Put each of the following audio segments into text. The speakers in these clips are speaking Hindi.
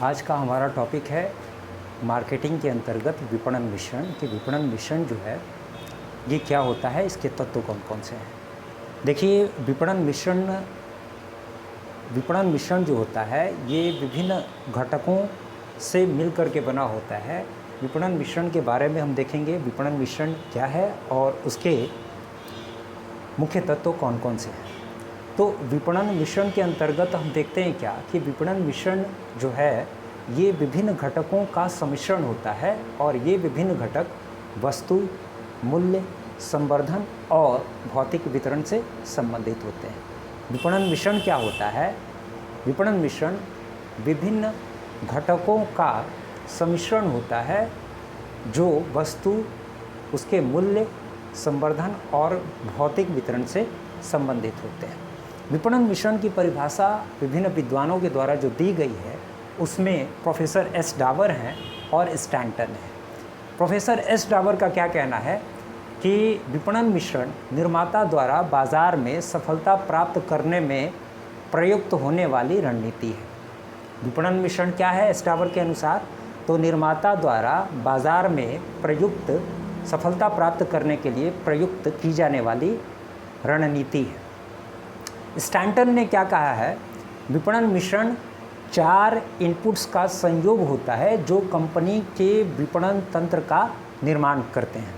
आज का हमारा टॉपिक है मार्केटिंग के अंतर्गत विपणन मिश्रण कि विपणन मिश्रण जो है ये क्या होता है, इसके तत्व कौन कौन से हैं। देखिए, विपणन मिश्रण जो होता है ये विभिन्न घटकों से मिल कर के बना होता है। विपणन मिश्रण के बारे में हम देखेंगे, विपणन मिश्रण क्या है और उसके मुख्य तत्व कौन कौन से हैं। तो विपणन मिश्रण के अंतर्गत हम देखते हैं क्या कि विपणन मिश्रण जो है ये विभिन्न घटकों का सम्मिश्रण होता है और ये विभिन्न घटक वस्तु, मूल्य, संवर्धन और भौतिक वितरण से संबंधित होते हैं। विपणन मिश्रण क्या होता है? विपणन मिश्रण विभिन्न घटकों का सम्मिश्रण होता है जो वस्तु, उसके मूल्य, संवर्धन और भौतिक वितरण से संबंधित होते हैं। विपणन मिश्रण की परिभाषा विभिन्न विद्वानों के द्वारा जो दी गई है उसमें प्रोफेसर एस डाबर हैं और स्टैंटन है। प्रोफेसर एस डाबर का क्या कहना है कि विपणन मिश्रण निर्माता द्वारा बाजार में सफलता प्राप्त करने में प्रयुक्त होने वाली रणनीति है। विपणन मिश्रण क्या है एस डाबर के अनुसार? तो निर्माता द्वारा बाजार में प्रयुक्त सफलता प्राप्त करने के लिए प्रयुक्त की जाने वाली रणनीति है। स्टैंटन ने क्या कहा है? विपणन मिश्रण 4 इनपुट्स का संयोग होता है जो कंपनी के विपणन तंत्र का निर्माण करते हैं।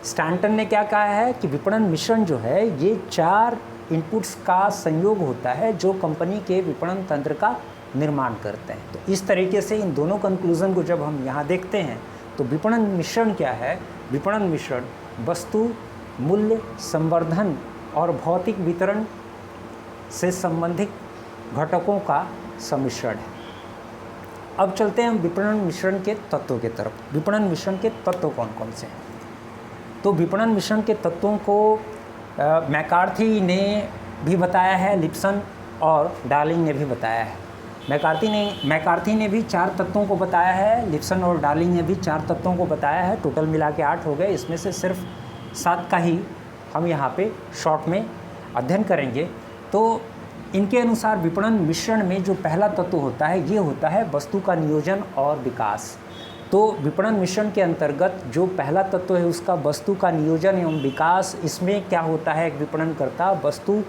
स्टैंटन ने क्या कहा है कि विपणन मिश्रण जो है ये 4 इनपुट्स का संयोग होता है जो कंपनी के विपणन तंत्र का निर्माण करते हैं। तो इस तरीके से इन दोनों कंक्लूजन को जब हम यहाँ देखते हैं तो विपणन मिश्रण क्या है? विपणन मिश्रण वस्तु, मूल्य, संवर्धन और भौतिक वितरण से संबंधित घटकों का सम्मिश्रण है। अब चलते हैं हम विपणन मिश्रण के तत्वों के तरफ। विपणन मिश्रण के तत्व कौन कौन से हैं? तो विपणन मिश्रण के तत्वों को मैकार्थी ने भी बताया है, लिप्सन और डार्लिंग ने भी बताया है। मैकार्थी ने भी 4 तत्वों को बताया है, लिप्सन और डार्लिंग ने भी 4 तत्वों को बताया है। टोटल मिला के 8 हो गए। इसमें से सिर्फ 7 का ही हम यहाँ पे शॉर्ट में अध्ययन करेंगे। तो इनके अनुसार विपणन मिश्रण में जो पहला तत्व होता है ये होता है वस्तु का नियोजन और विकास। तो विपणन मिश्रण के अंतर्गत जो पहला तत्व है उसका वस्तु का नियोजन एवं विकास। इसमें क्या होता है, एक विपणनकर्ता वस्तु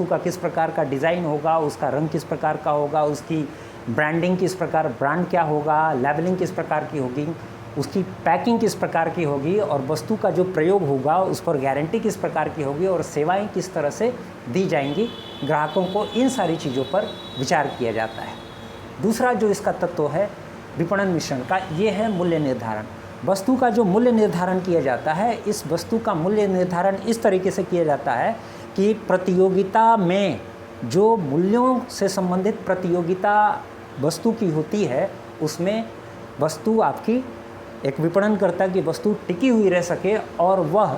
का किस प्रकार का डिज़ाइन होगा, उसका रंग किस प्रकार का होगा, उसकी ब्रांडिंग किस प्रकार, ब्रांड क्या होगा, लेबलिंग किस प्रकार की होगी, उसकी पैकिंग किस प्रकार की होगी और वस्तु का जो प्रयोग होगा उस पर गारंटी किस प्रकार की होगी और सेवाएं किस तरह से दी जाएंगी ग्राहकों को, इन सारी चीज़ों पर विचार किया जाता है। दूसरा जो इसका तत्व है विपणन मिश्रण का ये है मूल्य निर्धारण। वस्तु का जो मूल्य निर्धारण किया जाता है, इस वस्तु का मूल्य निर्धारण इस तरीके से किया जाता है कि प्रतियोगिता में जो मूल्यों से संबंधित प्रतियोगिता वस्तु की होती है उसमें वस्तु आपकी एक विपणनकर्ता की वस्तु टिकी हुई रह सके और वह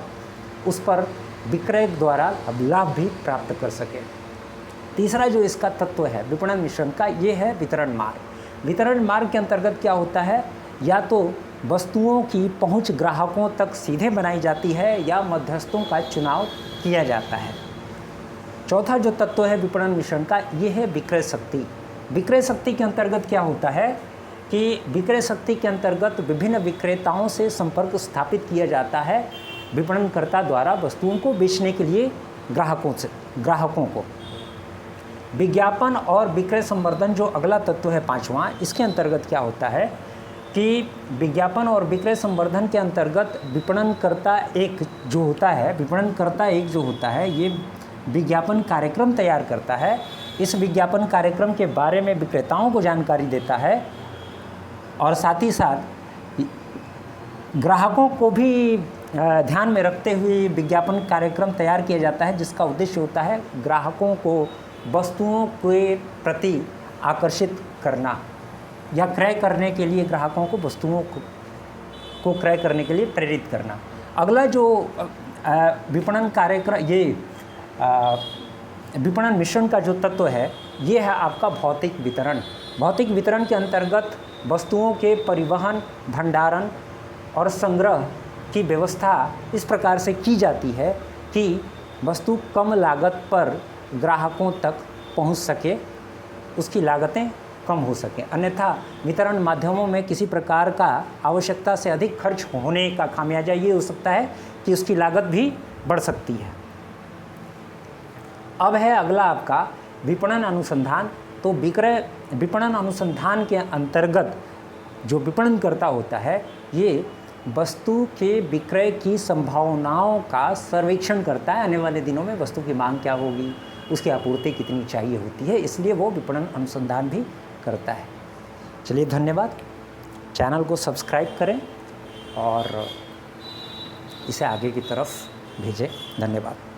उस पर विक्रय द्वारा लाभ भी प्राप्त कर सके। तीसरा जो इसका तत्व है विपणन मिश्रण का ये है वितरण मार्ग। वितरण मार्ग के अंतर्गत क्या होता है? या तो वस्तुओं की पहुंच ग्राहकों तक सीधे बनाई जाती है या मध्यस्थों का चुनाव किया जाता है। चौथा जो तत्व है विपणन मिश्रण का ये है विक्रय शक्ति। विक्रय शक्ति के अंतर्गत क्या होता है कि विक्रय शक्ति के अंतर्गत विभिन्न विक्रेताओं से संपर्क स्थापित किया जाता है विपणनकर्ता द्वारा वस्तुओं को बेचने के लिए ग्राहकों को। विज्ञापन और विक्रय संवर्धन जो अगला तत्व है 5वां, इसके अंतर्गत क्या होता है कि विज्ञापन और विक्रय संवर्धन के अंतर्गत विपणनकर्ता एक जो होता है ये विज्ञापन कार्यक्रम तैयार करता है। इस विज्ञापन कार्यक्रम के बारे में विक्रेताओं को जानकारी देता है और साथ ही साथ ग्राहकों को भी ध्यान में रखते हुए विज्ञापन कार्यक्रम तैयार किया जाता है जिसका उद्देश्य होता है ग्राहकों को वस्तुओं के प्रति आकर्षित करना या क्रय करने के लिए ग्राहकों को वस्तुओं को क्रय करने के लिए प्रेरित करना। अगला जो विपणन कार्यक्रम विपणन मिश्रण का जो तत्व है ये है आपका भौतिक वितरण। भौतिक वितरण के अंतर्गत वस्तुओं के परिवहन, भंडारण और संग्रह की व्यवस्था इस प्रकार से की जाती है कि वस्तु कम लागत पर ग्राहकों तक पहुंच सके उसकी लागतें कम हो सकें। अन्यथा वितरण माध्यमों में किसी प्रकार का आवश्यकता से अधिक खर्च होने का खामियाजा ये हो सकता है कि उसकी लागत भी बढ़ सकती है। अब है अगला आपका विपणन अनुसंधान। तो विपणन अनुसंधान के अंतर्गत जो विपणनकर्ता होता है ये वस्तु के विक्रय की संभावनाओं का सर्वेक्षण करता है। आने वाले दिनों में वस्तु की मांग क्या होगी, उसकी आपूर्ति कितनी चाहिए होती है, इसलिए वो विपणन अनुसंधान भी करता है। चलिए धन्यवाद। चैनल को सब्सक्राइब करें और इसे आगे की तरफ भेजें। धन्यवाद।